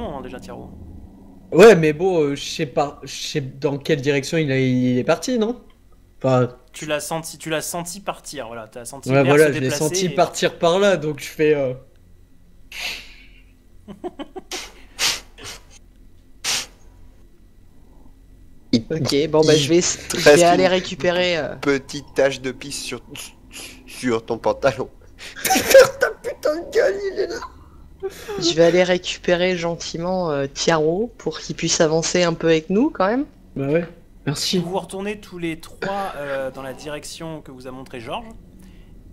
long hein, déjà, Tiro. Ouais, mais bon, je sais pas, je sais dans quelle direction il est parti, non? Enfin, Tu l'as senti partir, voilà. Tu as senti ouais, l'air se voilà, je l'ai senti déplacer. partir par là, donc je fais. Ok, bon bah Il je vais reste aller une récupérer. petite tache de pisse sur ton pantalon. Ferme ta putain de gueule, il est là. Je vais aller récupérer gentiment Tiaro pour qu'il puisse avancer un peu avec nous quand même. Bah ouais, merci. Vous vous retournez tous les trois dans la direction que vous a montré Georges.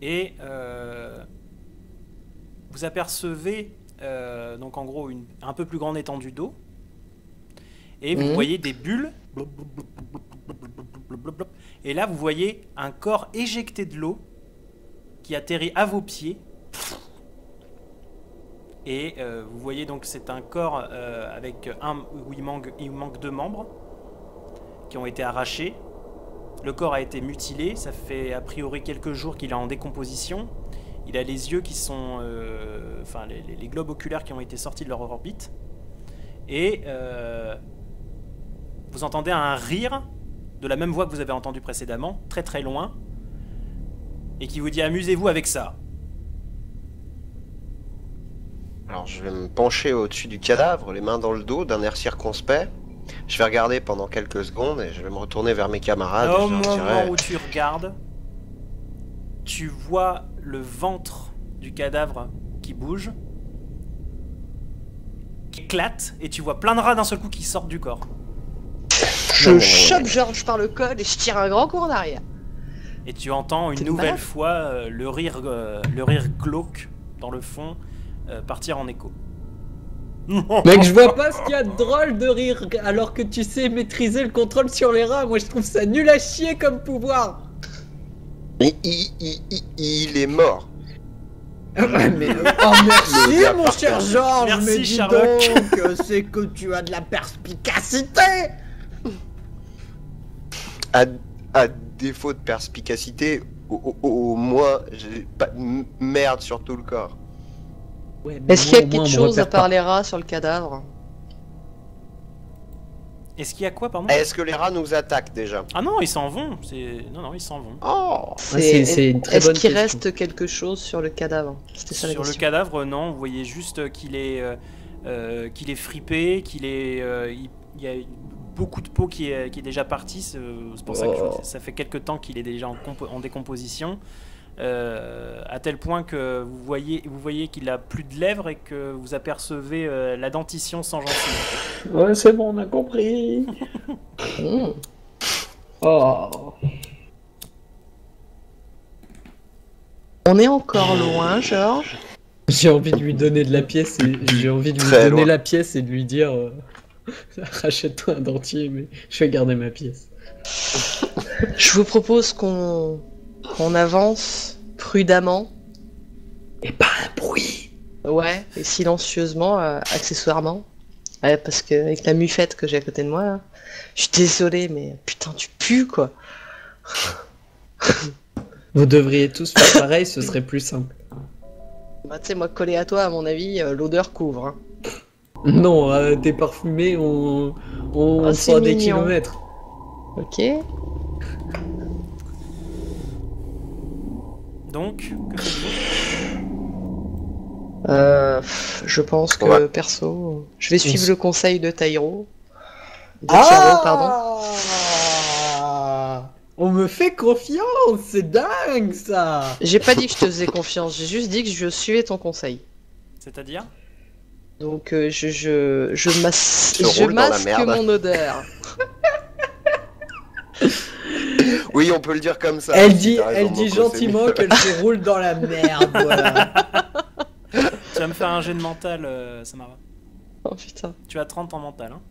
Et vous apercevez donc en gros un peu plus grande étendue d'eau. Et vous voyez des bulles. Et là, vous voyez un corps éjecté de l'eau qui atterrit à vos pieds. Et vous voyez donc c'est un corps avec où il manque 2 membres qui ont été arrachés. Le corps a été mutilé. Ça fait a priori quelques jours qu'il est en décomposition. Il a les yeux qui sont... enfin, les globes oculaires qui ont été sortis de leur orbite. Et... vous entendez un rire de la même voix que vous avez entendu précédemment, très très loin, et qui vous dit amusez-vous avec ça. Alors je vais me pencher au-dessus du cadavre, les mains dans le dos, d'un air circonspect. Je vais regarder pendant quelques secondes et je vais me retourner vers mes camarades. Au Et je leur moment dirai... où tu regardes, tu vois le ventre du cadavre qui bouge, qui éclate, et tu vois plein de rats d'un seul coup qui sortent du corps. Je chope Georges par le col et je tire un grand coup en arrière. Et tu entends une T'es nouvelle malade fois le rire glauque dans le fond partir en écho. Mec, je vois pas ce qu'il y a de drôle de rire alors que tu sais maîtriser le contrôle sur les rats. Moi, je trouve ça nul à chier comme pouvoir. Il est mort. Mais oh merci mon cher Georges. Merci, mais dis Sherlock. donc, c'est que tu as de la perspicacité. À défaut de perspicacité, au moins j'ai pas de merde sur tout le corps. Ouais, mais Est-ce qu'il y a moi, au moins, quelque on me chose à repère part pas. les rats sur le cadavre? Est-ce qu'il y a quoi, pardon? Est-ce que les rats nous attaquent déjà? Ah non, ils s'en vont. Non, ils s'en vont. Oh! c'est une très Est-ce bonne qu'il question. reste quelque chose sur le cadavre? C'était ça la Sur le question. cadavre, non. Vous voyez juste qu'il est fripé, il y a beaucoup de peau qui est déjà partie. C'est pour ça que ça fait quelques temps qu'il est déjà en décomposition. À tel point que vous voyez qu'il a plus de lèvres et que vous apercevez la dentition sans gencive. Ouais, c'est bon, on a compris. Oh. On est encore loin, Georges. J'ai envie de lui donner de la pièce et j'ai envie de lui Très donner loin. la pièce et de lui dire rachète-toi un dentier, mais je vais garder ma pièce. Je vous propose qu'on avance prudemment. Et pas un bruit. Ouais, et silencieusement, accessoirement. Ouais, parce que avec la mufette que j'ai à côté de moi, là, je suis désolé, mais putain, tu pues quoi. Vous devriez tous faire pareil, ce serait plus simple. Bah, tu sais, moi, collé à toi, à mon avis, l'odeur couvre. Hein. Non, t'es parfumé, on Oh, c'est fera des mignon. kilomètres. Ok. Donc, que faites-vous? Je pense que, Ouais. perso, je vais suivre s- le conseil de Tairo. De Tiro, pardon. On me fait confiance, c'est dingue ça. J'ai pas dit que je te faisais confiance, j'ai juste dit que je suivais ton conseil. C'est-à-dire? Donc je roule dans la masque merde. mon odeur. Oui, on peut le dire comme ça. Elle Si, dit, t'as raison, elle dit Moko, c'est gentiment mieux. qu'elle se roule dans la merde. Voilà. Tu vas me faire un jet de mental, Samara. Oh putain. Tu as 30 en mental, hein.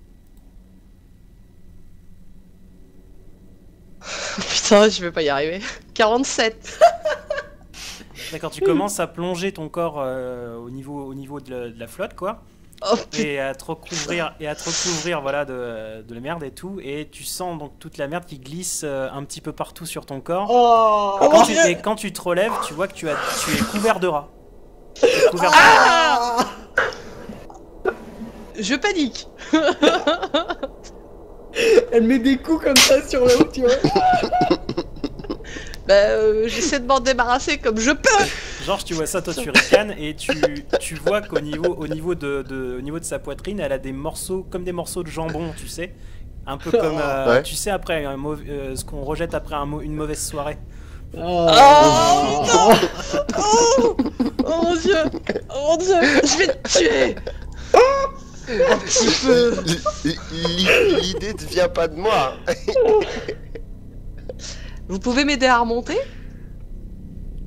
Oh, putain, je vais pas y arriver. 47. D'accord, tu commences à plonger ton corps au niveau de la flotte, quoi. Oh putain. Et à te recouvrir voilà, de la merde et tout. Et tu sens donc toute la merde qui glisse un petit peu partout sur ton corps. Oh, Et quand tu te relèves, tu vois que tu es couvert de rats. Tu es couvert de rats. Je panique. Elle met des coups comme ça sur la haut, tu vois. J'essaie de m'en débarrasser comme je peux. Georges, tu vois ça, toi tu ricanes et tu vois qu'au niveau de sa poitrine, elle a des morceaux comme des morceaux de jambon, tu sais, un peu comme Ouais. tu sais après ce qu'on rejette après une mauvaise soirée. Oh, Oh, Oh mon dieu. Oh mon dieu. Je vais te tuer. Un petit peu. L'idée ne vient pas de moi. Vous pouvez m'aider à remonter?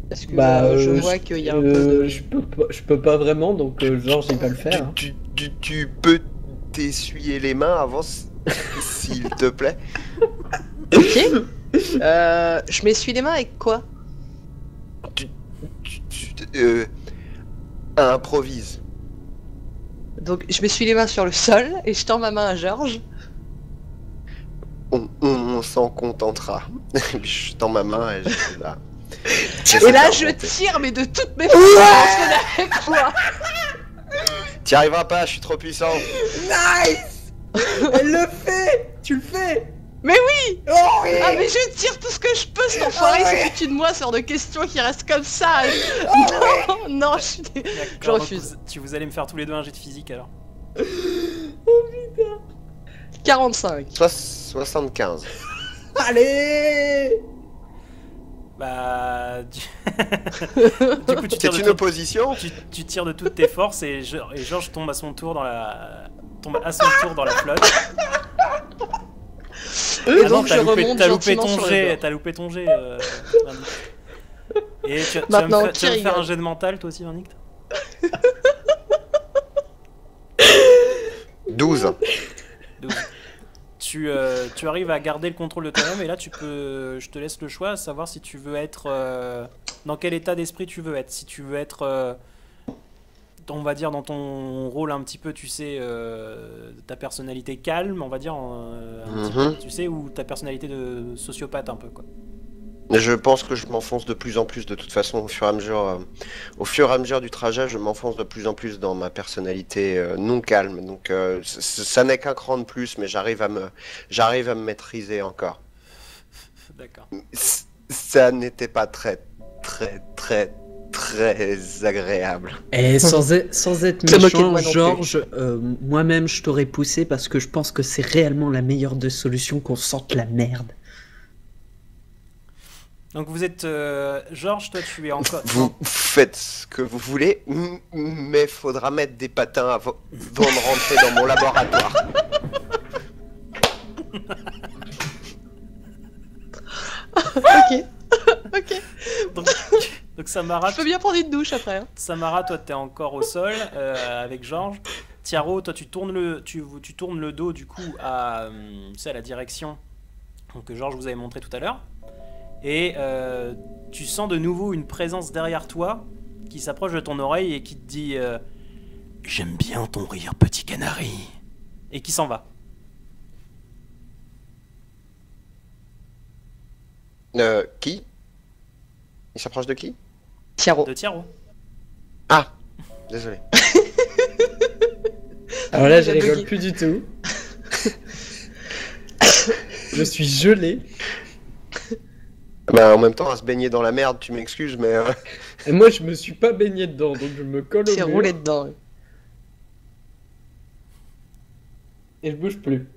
Parce que Bah, je vois qu'il y a un peu de... je peux pas vraiment, donc Georges il va le faire. Hein. Tu peux t'essuyer les mains avant, s'il te plaît. Ok. Je m'essuie les mains avec quoi? Improvise. Donc je m'essuie les mains sur le sol et je tends ma main à Georges. On s'en contentera. Et puis je tends ma main et je suis là. Et là je tire mais de toutes mes forces avec moi. T'y arriveras pas, je suis trop puissant. Nice. Elle le fait. Tu le fais. Mais oui. Oh oui. Ah mais je tire tout ce que je peux, cet enfoiré, c'est foutu de moi, ce genre de questions qui reste comme ça. Non, non, je suis... Je D'accord, refuse. donc vous allez me faire tous les deux un jet de physique alors. 45. 75. Allez. Bah du coup tu tires C'est de une opposition. tu tires de toutes tes forces et Georges tombe à son tour dans la flotte. Et Ah donc non, je remonte t'as loupé gentiment ton sur le jet, bord. t'as loupé ton jet. Vernick. Et tu vas Maintenant, me faire Kyrian. un jet de mental toi aussi, Vernick? 12. 12. Tu arrives à garder le contrôle de toi-même et là je te laisse le choix à savoir si tu veux être dans quel état d'esprit tu veux être. Si tu veux être on va dire dans ton rôle un petit peu, tu sais, ta personnalité calme, on va dire un petit peu, tu sais, ou ta personnalité de sociopathe un peu quoi. Je pense que je m'enfonce de plus en plus de toute façon au fur et à mesure du trajet, je m'enfonce de plus en plus dans ma personnalité non calme. Donc ça n'est qu'un cran de plus, mais j'arrive à me maîtriser encore. D'accord. Ça n'était pas très agréable. Et sans être Se moquer de méchant, moi non plus. Georges, moi-même je t'aurais poussé parce que je pense que c'est réellement la meilleure des solutions qu'on sente la merde. Donc vous êtes Georges, toi tu es encore. Vous faites ce que vous voulez, mais faudra mettre des patins avant de rentrer dans mon laboratoire. Ok. Ok. Donc Samara, Je peux bien prendre une douche après. Hein. Samara, toi t'es encore au sol avec Georges. Tiaro, toi tu tournes le dos du coup à, tu sais, à la direction que Georges vous avait montré tout à l'heure. Et tu sens de nouveau une présence derrière toi qui s'approche de ton oreille et qui te dit j'aime bien ton rire, petit canari. Et qui s'en va. Qui? Il s'approche de qui? Tiaro. De Tiaro. Ah, désolé. Alors là, je J'ai rigole bugué. plus du tout. Je suis gelé. Bah en même temps, à se baigner dans la merde, tu m'excuses, mais Et moi, je me suis pas baigné dedans, donc je me colle au C'est mur. roulé dedans. Et je bouge plus.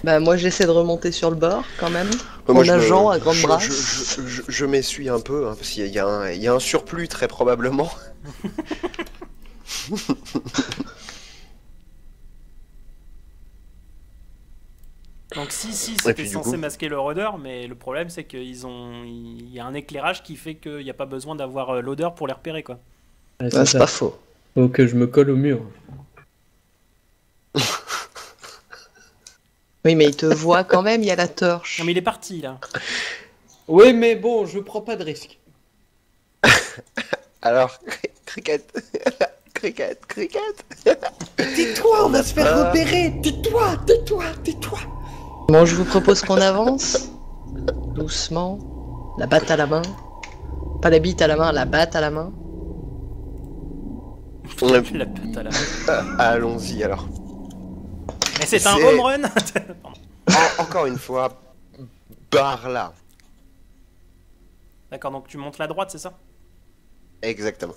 Bah moi j'essaie de remonter sur le bord quand même. moi, En nageant à grandes brasses. je m'essuie un peu, hein, parce qu'il y a un surplus très probablement. Donc si Et c'était puis, du censé coup masquer leur odeur, mais le problème c'est qu'il y a un éclairage qui fait qu'il n'y a pas besoin d'avoir l'odeur pour les repérer quoi. Ouais, Ah, c'est ça. pas faux. Faut que je me colle au mur. Oui mais il te voit quand même, il y a la torche. Non mais il est parti là. Oui, mais bon, je prends pas de risque. Alors, cricket, cricket. Tais-toi, on va se faire repérer. Tais-toi. Bon je vous propose qu'on avance. Doucement. La batte à la main. Pas la bite à la main, la batte à la main. La patte à la main. Allons-y alors. Mais c'est un home run. Encore une fois, par là. D'accord, donc tu montes la droite, c'est ça? Exactement.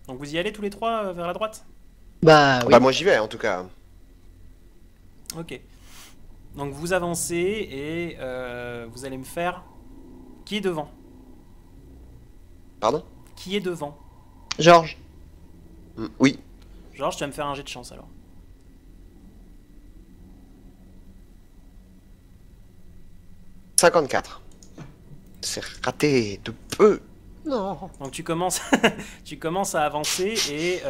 Donc vous y allez tous les trois vers la droite? Bah oui. Bah moi j'y vais en tout cas. Ok. Donc vous avancez et vous allez me faire... Qui est devant? Pardon? Qui est devant? Georges. Oui. Georges, tu vas me faire un jet de chance alors. « 54. C'est raté de peu. Non. Donc tu commences, tu commences à avancer et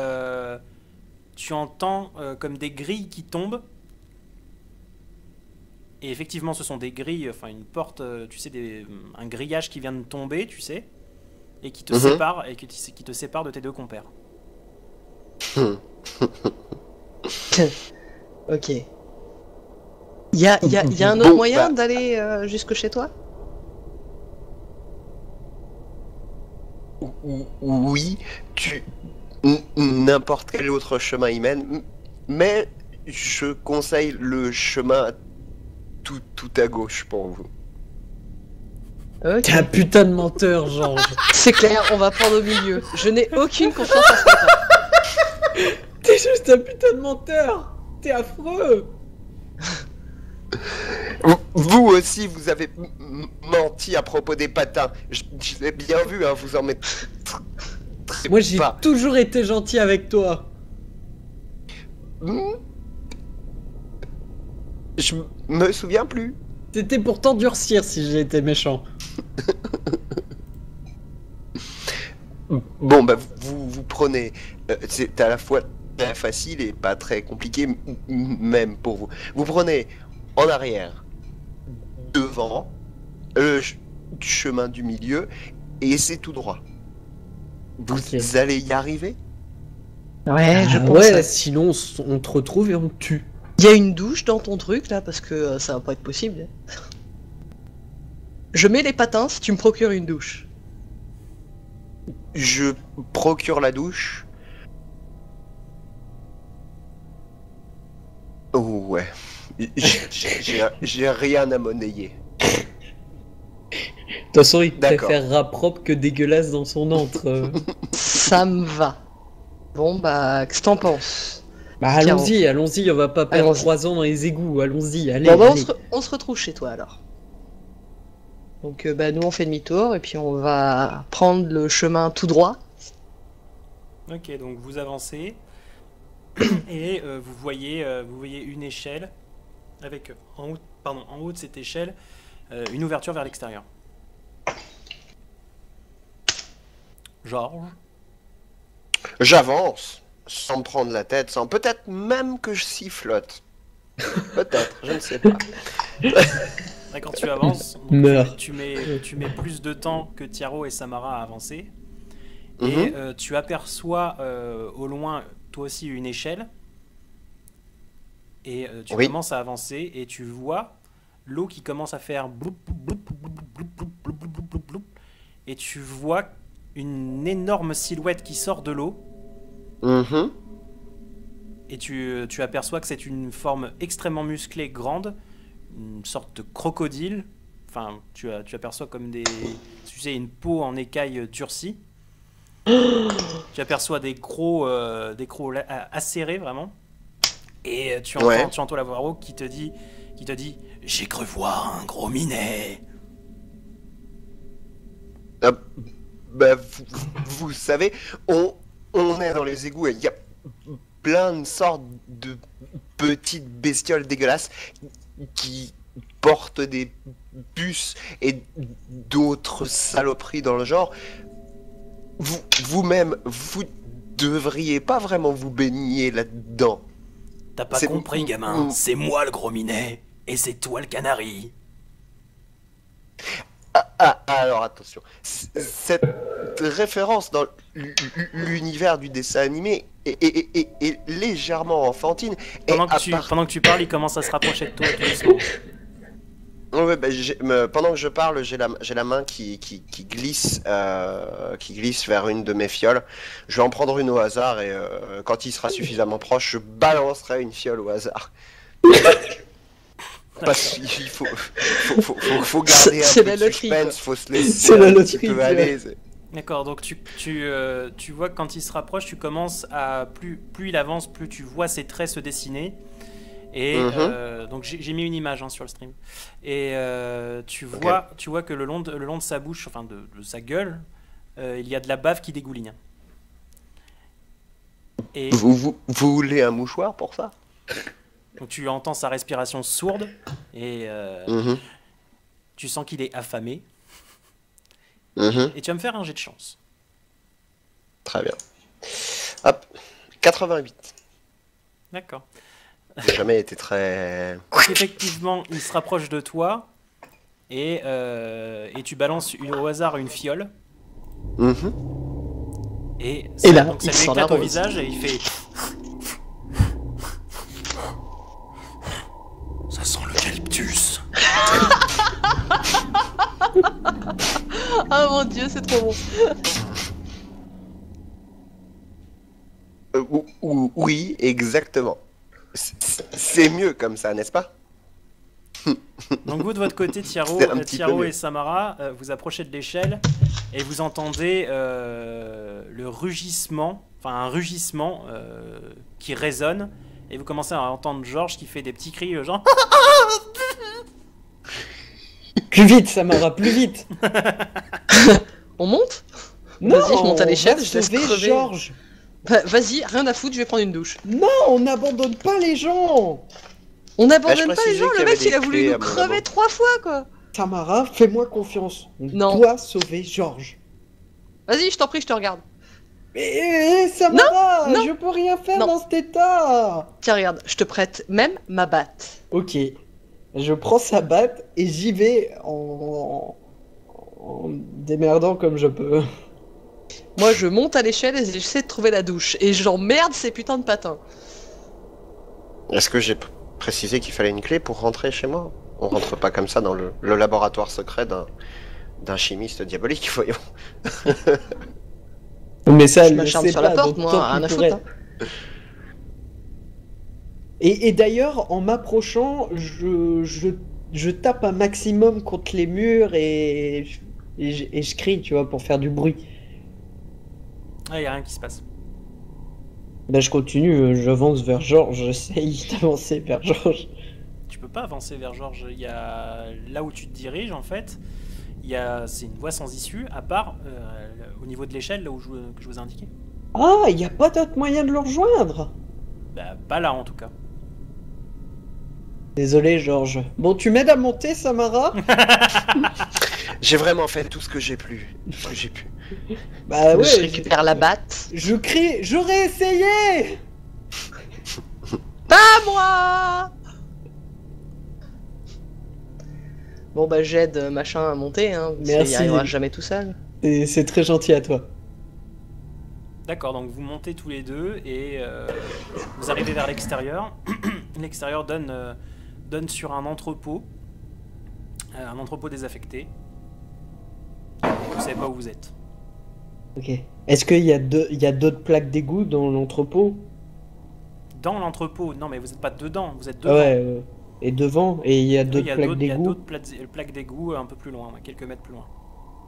tu entends comme des grilles qui tombent. Et effectivement, ce sont des grilles, enfin une porte, tu sais, un grillage qui vient de tomber, tu sais, et qui te sépare et qui te sépare de tes deux compères. Ok. Y a un autre moyen d'aller jusque chez toi? Oui, n'importe quel autre chemin y mène, mais je conseille le chemin tout à gauche pour vous. Ok. T'es un putain de menteur, Georges. C'est clair, on va prendre au milieu. Je n'ai aucune confiance en ce matin. T'es juste un putain de menteur. T'es affreux. Vous aussi, vous avez menti à propos des patins. Je l'ai bien vu, hein, vous en mettez très Moi j'ai pas. toujours été gentil avec toi. Je me souviens plus. C'était pour t'endurcir si j'ai été méchant. Bon, bah vous prenez. C'est à la fois très facile et pas très compliqué, même pour vous. Vous prenez en arrière, devant, le chemin du milieu, et c'est tout droit. Vous allez y arriver? Ouais, je pense. Ouais, sinon on te retrouve et on te tue. Il y a une douche dans ton truc là parce que ça va pas être possible. Je mets les patins si tu me procures une douche. Je procure la douche. Oh ouais. J'ai rien à monnayer. De toute façon, il D'accord. préférera propre que dégueulasse dans son antre. Ça me va. Bon bah, qu'est-ce que t'en penses? Bah allons-y, on va pas perdre Allons-y. 3 ans dans les égouts, allons-y, allez. Bon bah, allez. on se retrouve chez toi alors. Donc bah nous on fait demi-tour et puis on va prendre le chemin tout droit. Ok, donc vous avancez et vous voyez une échelle avec en haut de cette échelle une ouverture vers l'extérieur. Georges. J'avance, sans me prendre la tête, sans peut-être même que je sifflote. Peut-être, je ne sais pas. D'accord, tu avances. Donc Meurs. tu mets plus de temps que Tiaro et Samara à avancer. Et tu aperçois au loin, toi aussi, une échelle. Et tu commences à avancer et tu vois l'eau qui commence à faire bloup, bloup, bloup, bloup, bloup, bloup, bloup, bloup, bloup, bloup. Et tu vois une énorme silhouette qui sort de l'eau. Et tu aperçois que c'est une forme extrêmement musclée, grande, une sorte de crocodile. Enfin, tu aperçois comme tu sais, une peau en écaille durcie. Tu aperçois des crocs acérés vraiment. Et tu entends la voix rauque qui te dit j'ai cru voir un gros minet. Bah, vous savez, on est dans les égouts et il y a plein de sortes de petites bestioles dégueulasses qui portent des puces et d'autres saloperies dans le genre. Vous-même, vous devriez pas vraiment vous baigner là-dedans. T'as pas compris, gamin, c'est moi le gros minet et c'est toi le canari. Alors attention, cette référence dans l'univers du dessin animé est légèrement enfantine. Pendant que tu parles, il commence à se rapprocher de toi tout doucement. Ouais, bah, pendant que je parle, j'ai la main qui glisse vers une de mes fioles. Je vais en prendre une au hasard et quand il sera suffisamment proche, je balancerai une fiole au hasard. Parce qu'il faut garder un C'est peu la de loterie, suspense, faut se laisser C'est la un petit loterie, peu aller. D'accord, donc tu vois que quand il se rapproche, tu commences à... Plus il avance, plus tu vois ses traits se dessiner. Et donc j'ai mis une image sur le stream. Et tu vois que le long de sa bouche, enfin de sa gueule, il y a de la bave qui dégouline. Et Vous voulez un mouchoir pour ça? donc tu entends sa respiration sourde et tu sens qu'il est affamé. Et tu vas me faire un jet de chance. Très bien. Hop, 88. D'accord. J'ai jamais été très... Donc, effectivement, il se rapproche de toi et tu balances au hasard une fiole. Et là, donc, il ça lui sent la éclate au rose. visage et il fait... Ça sent l'eucalyptus. Ah mon dieu, c'est trop bon. Oui, exactement. C'est mieux comme ça, n'est-ce pas? Donc vous de votre côté, Tiaro C'est un petit peu mieux. et Samara, vous approchez de l'échelle et vous entendez le rugissement, enfin un rugissement qui résonne et vous commencez à entendre Georges qui fait des petits cris genre... Plus vite, Samara, plus vite. On monte? Non, Vas-y, je monte à l'échelle, on va je laisse sauver crever. Georges. Bah, vas-y, rien à foutre, je vais prendre une douche. Non, on n'abandonne pas les gens. On Bah, n'abandonne je pas les précisais gens, qu'il le y avait mec il a des voulu clés nous à mon crever moment. 3 fois quoi. Tamara, fais-moi confiance. On Non. doit sauver Georges. Vas-y, je t'en prie, je te regarde. Mais Samara, Non, non. je peux rien faire Non. dans cet état. Tiens, regarde, je te prête même ma batte. Ok, je prends sa batte et j'y vais en démerdant comme je peux. Moi, je monte à l'échelle et j'essaie de trouver la douche. Et j'emmerde ces putains de patins. Est-ce que j'ai précisé qu'il fallait une clé pour rentrer chez moi? On rentre pas comme ça dans le laboratoire secret d'un chimiste diabolique, voyons. Mais ça, Je m'acharne sur la porte, moi, rien à foutre. Hein. Et d'ailleurs, en m'approchant, je tape un maximum contre les murs et je crie, tu vois, pour faire du bruit. Ah, il n'y a rien qui se passe. Là, je continue, j'avance vers Georges, j'essaye d'avancer vers Georges. Tu peux pas avancer vers Georges. Il y a là où tu te diriges en fait. C'est une voie sans issue, à part au niveau de l'échelle là où que je vous ai indiqué. Ah, il n'y a pas d'autre moyen de le rejoindre. Bah, pas là en tout cas. Désolé, Georges. Bon, tu m'aides à monter, Samara? J'ai vraiment fait tout ce que j'ai pu. Bah ouais, Je récupère la batte. je crie, j'aurais essayé. Pas moi. Bon bah j'aide machin à monter, hein, parce qu'il Merci. y arrivera jamais tout seul. Et c'est très gentil à toi. D'accord, donc vous montez tous les deux et vous arrivez vers l'extérieur. L'extérieur donne sur un entrepôt désaffecté. Vous savez pas où vous êtes. Ok. Est-ce qu'il y a d'autres plaques d'égout dans l'entrepôt? Dans l'entrepôt, non mais vous n'êtes pas dedans, vous êtes Ah devant. ouais. Et devant, et il y a Oui, d'autres il y a plaques d'autres- il y a d'égout? d'autres plaques d'égout un peu plus loin, quelques mètres plus loin.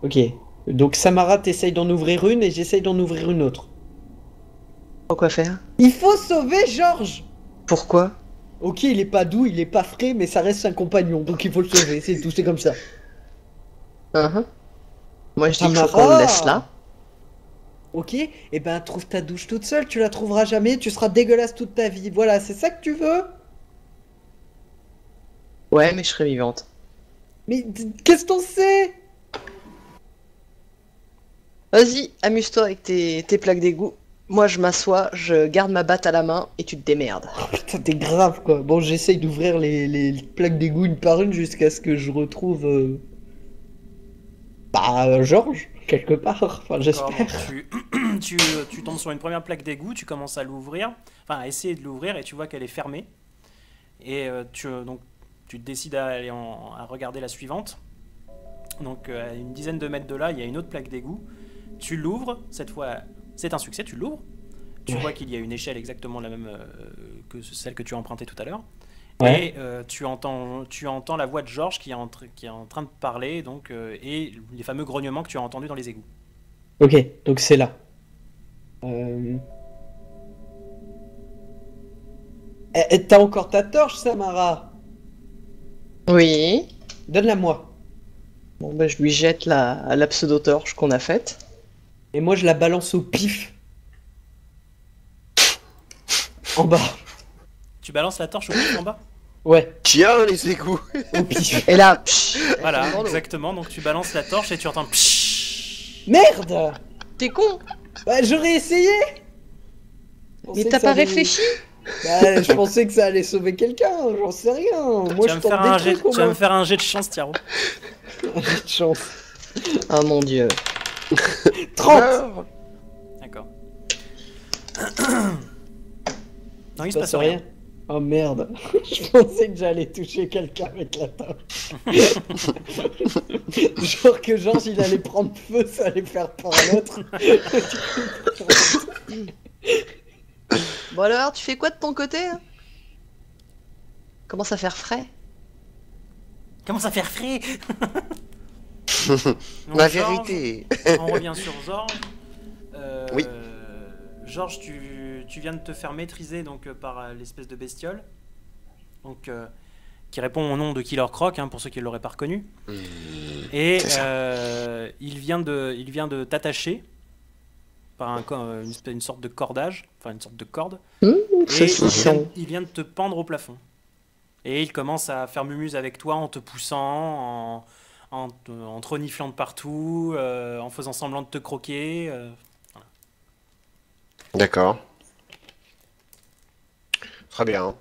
Ok. Donc Samara, t'essayes d'en ouvrir une et j'essaye d'en ouvrir une autre. Pourquoi faire? Il faut sauver Georges! Pourquoi? Ok, il est pas doux, il est pas frais, mais ça reste un compagnon, donc il faut le sauver, c'est tout, c'est comme ça. Moi je dis qu'il faut Tamara. qu'on le laisse là. Ok, et ben trouve ta douche toute seule, tu la trouveras jamais, tu seras dégueulasse toute ta vie. Voilà, c'est ça que tu veux? Ouais, mais je serai vivante. Mais qu'est-ce qu'on sait? Vas-y, amuse-toi avec tes plaques d'égout. Moi je m'assois, je garde ma batte à la main et tu te démerdes. Putain, t'es grave quoi. Bon, j'essaye d'ouvrir les plaques d'égout une par une jusqu'à ce que je retrouve. Georges, quelque part. Enfin, D'accord, j'espère. donc tu tombes sur une première plaque d'égout, tu commences à l'ouvrir, enfin à essayer de l'ouvrir et tu vois qu'elle est fermée. Et tu tu décides à à regarder la suivante. Donc à une dizaine de mètres de là, il y a une autre plaque d'égout. Tu l'ouvres, cette fois c'est un succès, tu l'ouvres. Tu vois qu'il y a une échelle exactement la même que celle que tu as empruntée tout à l'heure. Ouais. Et tu entends la voix de Georges qui est en train de parler, donc, et les fameux grognements que tu as entendus dans les égouts. Ok, donc c'est là. T'as encore ta torche, Samara? Oui. Donne-la moi. Bon, bah, je lui jette la pseudo-torche qu'on a faite. Et moi, je la balance au pif. En bas. Tu balances la torche au pif en bas. Ouais, Tiens, les égouts. au pif. Et là, Voilà, dans l'eau. exactement. Donc tu balances la torche et tu entends pshhh. Merde! T'es con. Bah, j'aurais essayé! Je pensais Mais que t'as ça pas allait- réfléchi? Bah, je pensais que ça allait sauver quelqu'un, j'en sais rien. Moi, Tu je vas me tente faire des un jet, trucs, au tu vas me moins. faire un jet de chance, Tiaro. J'ai de chance. Oh mon dieu. 30! D'accord. Non, il se passe rien. Oh merde. Je pensais que j'allais toucher quelqu'un avec la torche. Genre que Georges il allait prendre feu, ça allait faire peur à l'autre. Bon alors, tu fais quoi de ton côté hein? Commence à faire frais. Comment ça faire frais? Donc, La Georges, vérité. On revient sur Georges. Oui. Georges, tu viens de te faire maîtriser donc, par l'espèce de bestiole. Donc, qui répond au nom de Killer Croc, hein, pour ceux qui ne l'auraient pas reconnu. Et c'est ça. il vient de t'attacher par une sorte de cordage, enfin une sorte de corde. Et Saucisson. il vient de te pendre au plafond. Et il commence à faire mumuse avec toi en te poussant, en te reniflant de partout, en faisant semblant de te croquer. D'accord. Très bien.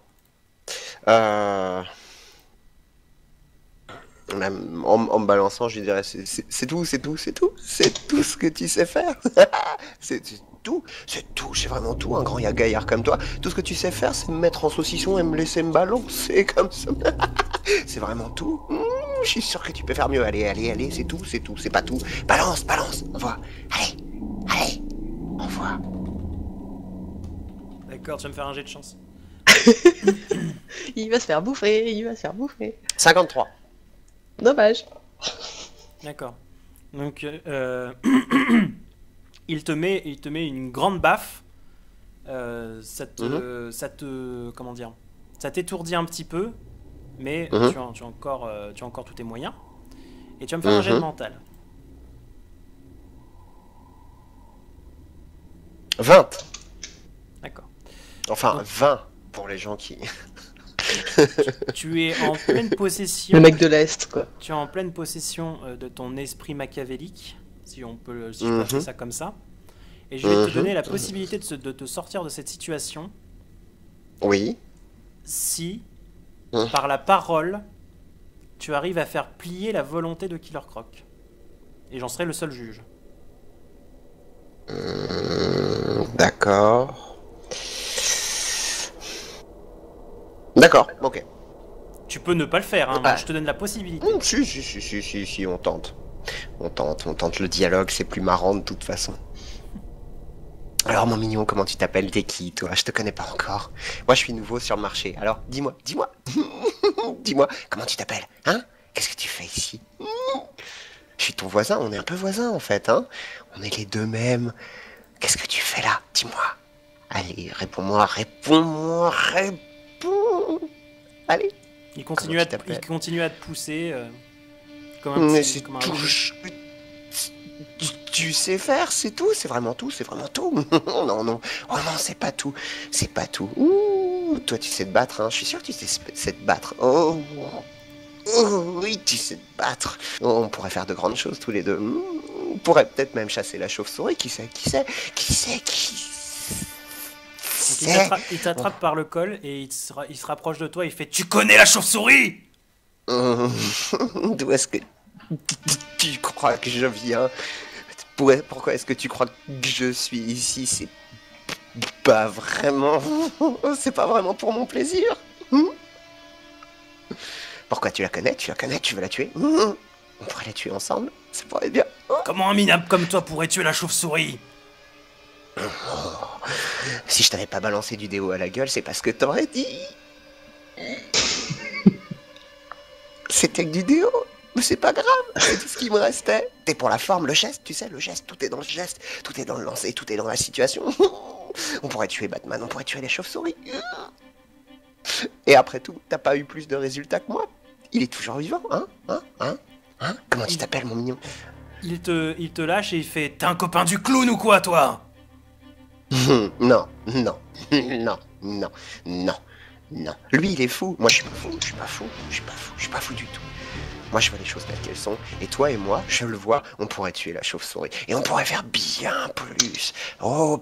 Même en me balançant, je lui dirais c'est tout ce que tu sais faire. C'est tout, c'est vraiment tout, un grand gaillard comme toi. Tout ce que tu sais faire, c'est me mettre en saucisson et me laisser me balancer comme ça. C'est vraiment tout. Je suis sûr que tu peux faire mieux. Allez, c'est tout, c'est pas tout. Balance, envoie. Allez, envoie. D'accord, tu vas me faire un jet de chance. Il va se faire bouffer. 53. Dommage. D'accord. Donc, il te met une grande baffe. Comment dire, ça t'étourdit un petit peu, mais tu as encore tous tes moyens. Et tu vas me faire un jet de mental. 20. D'accord. Enfin, Donc- 20 pour les gens qui... Tu es en pleine possession. Le mec de l'Est, quoi. Tu es en pleine possession de ton esprit machiavélique, si je peux appeler ça comme ça. Et je vais te donner la possibilité de te sortir de cette situation Oui. si, par la parole, tu arrives à faire plier la volonté de Killer Croc. Et j'en serai le seul juge. D'accord. D'accord, ok. Tu peux ne pas le faire, hein, Ah. je te donne la possibilité. Si, on tente. On tente le dialogue, c'est plus marrant de toute façon. Alors mon mignon, comment tu t'appelles? T'es qui toi? Je te connais pas encore. Moi je suis nouveau sur le marché. Alors dis-moi. Dis-moi, comment tu t'appelles? Hein? Qu'est-ce que tu fais ici? Je suis ton voisin, on est un peu voisins en fait, hein? On est les deux mêmes. Qu'est-ce que tu fais là? Dis-moi. Allez, réponds-moi. Allez. Il continue, Comment à tu te, t'appelles il continue à te pousser comme un Mais petit... c'est comme un- tout. Tu sais faire, c'est tout, c'est vraiment tout. Non, oh non, c'est pas tout. Ouh, toi tu sais te battre, hein. Je suis sûr que tu sais te battre. Oh, oui, tu sais te battre. Oh, on pourrait faire de grandes choses tous les deux. On pourrait peut-être même chasser la chauve-souris, qui sait. Donc, il t'attrape par le col et il se rapproche de toi et il fait « Tu connais la chauve-souris !» D'où est-ce que tu crois que je viens? Pourquoi est-ce que tu crois que je suis ici? C'est pas vraiment... C'est pas vraiment pour mon plaisir. Pourquoi tu la connais? Tu la connais? Tu veux la tuer? On pourrait la tuer ensemble? Ça pourrait être bien. Comment un minable comme toi pourrait tuer la chauve-souris? Si je t'avais pas balancé du déo à la gueule, c'est parce que t'aurais dit. C'était que du déo. Mais c'est pas grave, c'est tout ce qui me restait. T'es pour la forme, le geste, tu sais, le geste, tout est dans le geste, tout est dans le lancer, tout est dans la situation. On pourrait tuer Batman, on pourrait tuer les chauves-souris. Et après tout, t'as pas eu plus de résultats que moi? Il est toujours vivant, hein? Comment tu t'appelles, mon mignon? Il te lâche et il fait: t'es un copain du clown ou quoi, toi? Non. Lui, il est fou. Moi, je suis pas fou du tout. Moi, je vois les choses telles qu'elles sont. Et toi et moi, je le vois, on pourrait tuer la chauve-souris. Et on pourrait faire bien plus. Oh,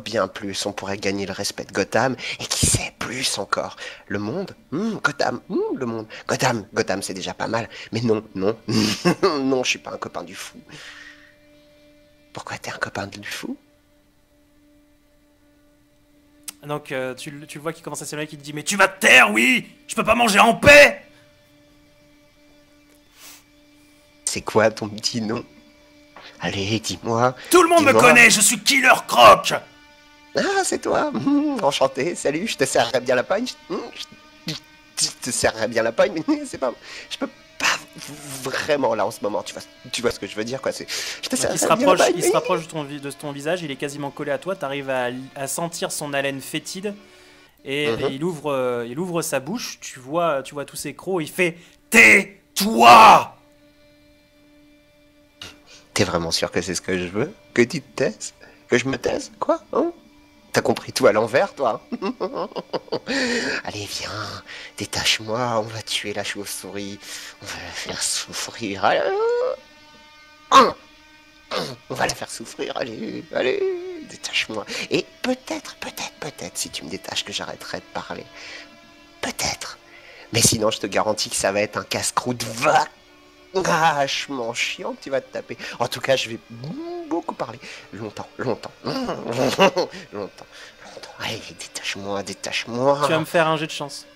bien plus. On pourrait gagner le respect de Gotham. Et qui sait, plus encore. Le monde, Gotham, le monde. Gotham, c'est déjà pas mal. Mais non, non, je suis pas un copain du fou. Pourquoi t'es un copain du fou? Donc tu le vois qui commence à s'énerver, qui te dit: mais tu vas te taire, oui! Je peux pas manger en paix! C'est quoi ton petit nom? Allez, dis-moi. Tout le monde me connaît, je suis Killer Croc! Ah, c'est toi. Enchanté, salut, je te serrerai bien la pogne. Je te serrerai bien la pogne, mais c'est pas... Je peux pas vraiment là en ce moment, tu vois ce que je veux dire, quoi. Je te serrerai bien la pogne. Il se rapproche de ton visage, il est quasiment collé à toi, t'arrives à sentir son haleine fétide, et il ouvre sa bouche, tu vois tous ses crocs, il fait: tais-toi! T'es vraiment sûr que c'est ce que je veux? Que tu te taises? Que je me taise? Quoi? T'as compris tout à l'envers, toi? Allez, viens, détache-moi, on va tuer la chauve-souris. On va la faire souffrir. Allez. On va la faire souffrir, allez, détache-moi. Et peut-être, si tu me détaches, que j'arrêterai de parler. Peut-être. Mais sinon, je te garantis que ça va être un casse-croûte vachement chiant que tu vas te taper. En tout cas, je vais beaucoup parler. Longtemps. Allez, détache-moi. Tu vas me faire un jet de chance.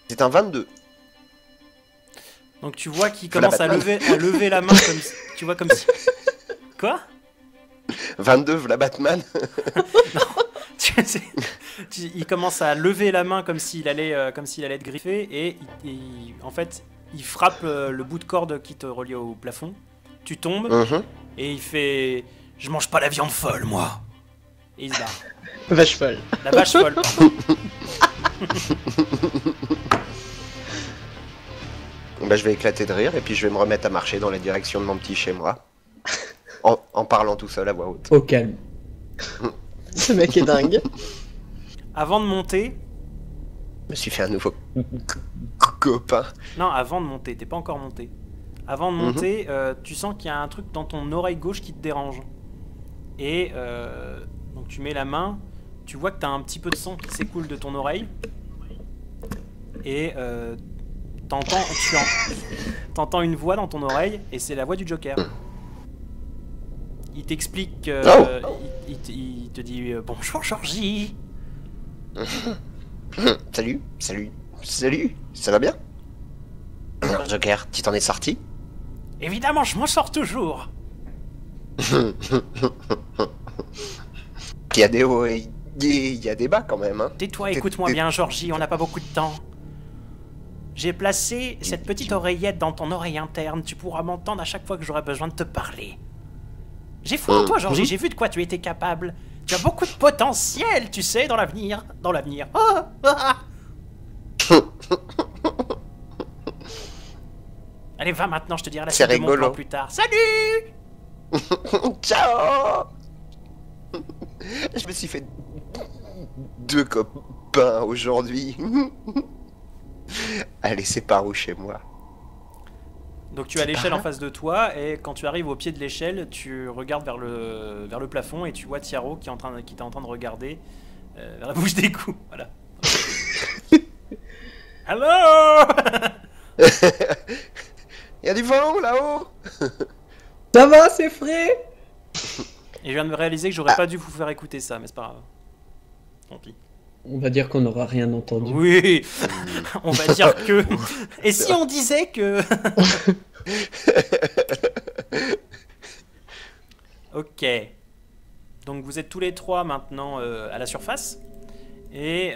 C'est un 22. Donc tu vois qu'il commence à lever la main comme si... Tu vois comme si... Quoi? 22, v'là Batman. Non, il commence à lever la main comme s'il allait te griffer, et en fait, il frappe le bout de corde qui te relie au plafond. Tu tombes, et il fait: je mange pas la viande folle, moi. Et il se barre. Vache folle. La vache folle, pardon. Bah, je vais éclater de rire, et puis je vais me remettre à marcher dans la direction de mon petit chez moi. En parlant tout seul à voix haute. Au calme. Ce mec est dingue. Avant de monter... Je me suis fait un nouveau copain. Non, avant de monter, t'es pas encore monté. Avant de monter, tu sens qu'il y a un truc dans ton oreille gauche qui te dérange. Et donc tu mets la main, tu vois que t'as un petit peu de sang qui s'écoule de ton oreille. Et t'entends une voix dans ton oreille, et c'est la voix du Joker. Il t'explique, il te dit: bonjour Georgie. Salut, ça va bien? Joker, tu t'en es sorti? Évidemment, je m'en sors toujours. Il y a des hauts et il y a des bas quand même, hein. Tais-toi, écoute-moi bien Georgie, on n'a pas beaucoup de temps. J'ai placé cette petite oreillette dans ton oreille interne, tu pourras m'entendre à chaque fois que j'aurai besoin de te parler. J'ai foi en toi, Georgie, j'ai vu de quoi tu étais capable. Tu as beaucoup de potentiel, tu sais, dans l'avenir. Allez, va maintenant, je te dirai la suite de mon plan plus tard. Salut. Ciao. Je me suis fait 2 copains aujourd'hui. Allez, c'est par où chez moi? Donc tu as l'échelle en face de toi, et quand tu arrives au pied de l'échelle, tu regardes vers le plafond, et tu vois Tiaro qui est en train de regarder vers la bouche d'égout. Voilà. Allô. Il y a du vent là-haut. Ça va, c'est frais. Et je viens de me réaliser que j'aurais pas dû vous faire écouter ça, mais c'est pas grave. Tant pis. On va dire qu'on n'aura rien entendu. Oui, on va dire que... Et si on disait que... Ok. Donc vous êtes tous les trois maintenant à la surface. Et